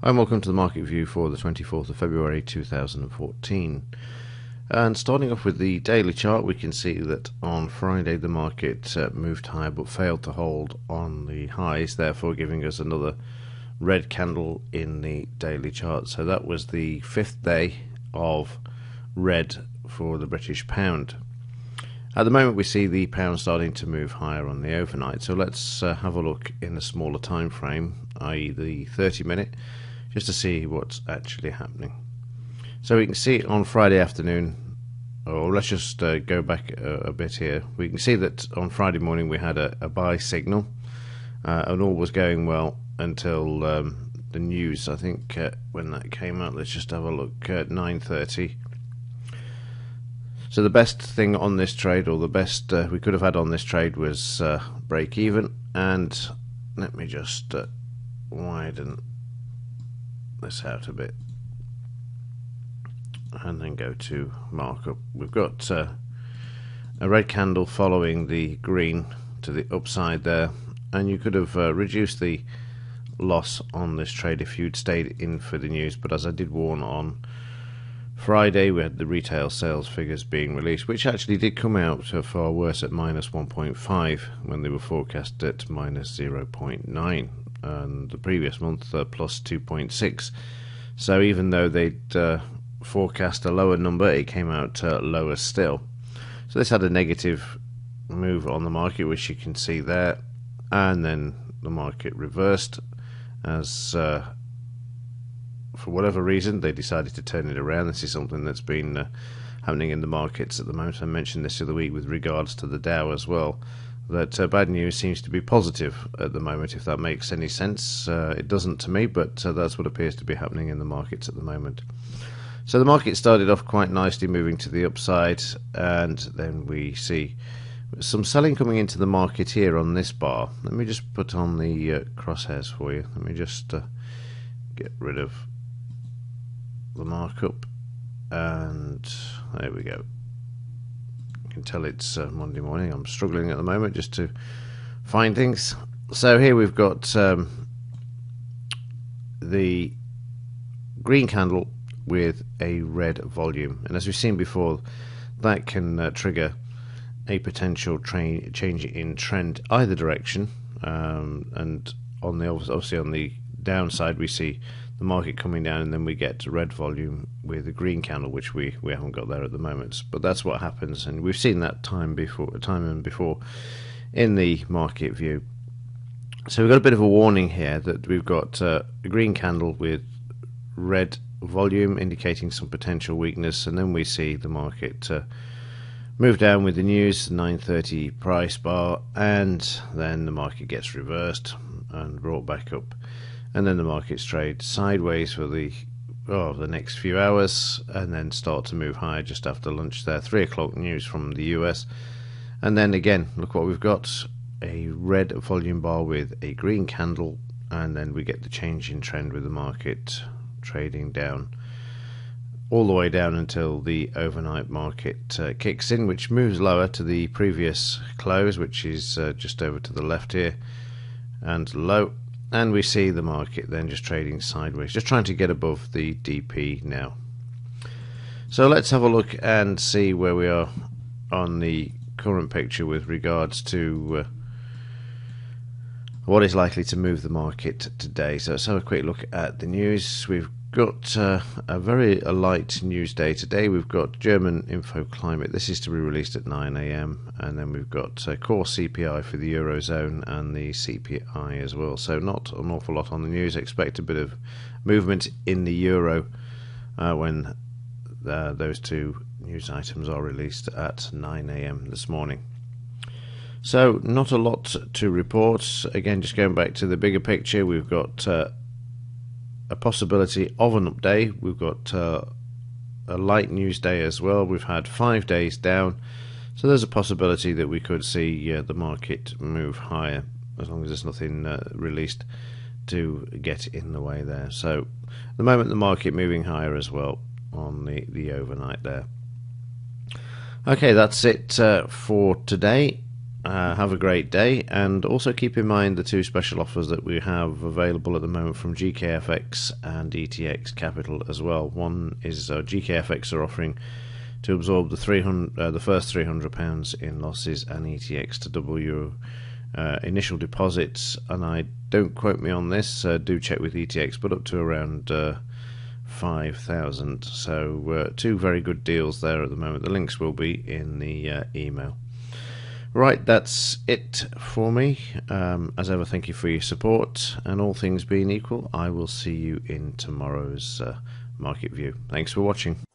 Hi and welcome to the market view for the 24th of February 2014. And starting off with the daily chart, we can see that on Friday the market moved higher but failed to hold on the highs, therefore giving us another red candle in the daily chart. So that was the fifth day of red for the British pound. At the moment we see the pound starting to move higher on the overnight, so let's have a look in the smaller time frame, i.e. the 30-minute, just to see what's actually happening. So we can see on Friday afternoon, or let's just go back a bit here. We can see that on Friday morning we had a buy signal, and all was going well until the news, I think, when that came out. Let's just have a look at 9:30. So the best thing on this trade, or the best we could have had on this trade, was break even. And let me just widen this out a bit and then go to markup. We've got a red candle following the green to the upside there, and you could have reduced the loss on this trade if you'd stayed in for the news. But as I did warn on Friday, we had the retail sales figures being released, which actually did come out far worse at minus 1.5 when they were forecast at minus 0.9, and the previous month plus 2.6. So even though they'd forecast a lower number, it came out lower still. So this had a negative move on the market, which you can see there, and then the market reversed as for whatever reason they decided to turn it around. This is something that's been happening in the markets at the moment. I mentioned this the other week with regards to the Dow as well, that bad news seems to be positive at the moment, if that makes any sense. It doesn't to me, but that's what appears to be happening in the markets at the moment. So the market started off quite nicely, moving to the upside, and then we see some selling coming into the market here on this bar. Let me just put on the crosshairs for you. Let me just get rid of the markup, and there we go. You can tell it's Monday morning. I'm struggling at the moment just to find things. So here we've got the green candle with a red volume, and as we've seen before, that can trigger a potential change in trend either direction, and on the obviously on the downside we see the market coming down, and then we get red volume with a green candle, which we haven't got there at the moment. But that's what happens, and we've seen that time and before in the market view. So we've got a bit of a warning here that we've got a green candle with red volume indicating some potential weakness, and then we see the market move down with the news, 9:30 price bar, and then the market gets reversed and brought back up, and then the markets trade sideways for the next few hours, and then start to move higher just after lunch there. 3 o'clock news from the US, and then again, look what we've got, a red volume bar with a green candle, and then we get the change in trend with the market trading down all the way down until the overnight market kicks in, which moves lower to the previous close, which is just over to the left here, and low, and we see the market then just trading sideways, just trying to get above the DP now. So let's have a look and see where we are on the current picture with regards to what is likely to move the market today. So let's have a quick look at the news. We've got a very light news day today. We've got German info climate. This is to be released at 9 AM, and then we've got core CPI for the Eurozone and the CPI as well. So not an awful lot on the news. Expect a bit of movement in the euro when those two news items are released at 9 AM this morning. So not a lot to report. Again, just going back to the bigger picture, we've got a possibility of an up day. We've got a light news day as well. We've had 5 days down, so there's a possibility that we could see the market move higher, as long as there's nothing released to get in the way there. So at the moment the market moving higher as well on the overnight there. Okay, that's it for today. Have a great day, and also keep in mind the two special offers that we have available at the moment from GKFX and ETX Capital as well. One is GKFX are offering to absorb the first £300 in losses, and ETX to double your initial deposits. And I don't quote me on this, do check with ETX, but up to around 5,000. So two very good deals there at the moment. The links will be in the email. Right, that's it for me. As ever, thank you for your support, and all things being equal, I will see you in tomorrow's market view. Thanks for watching.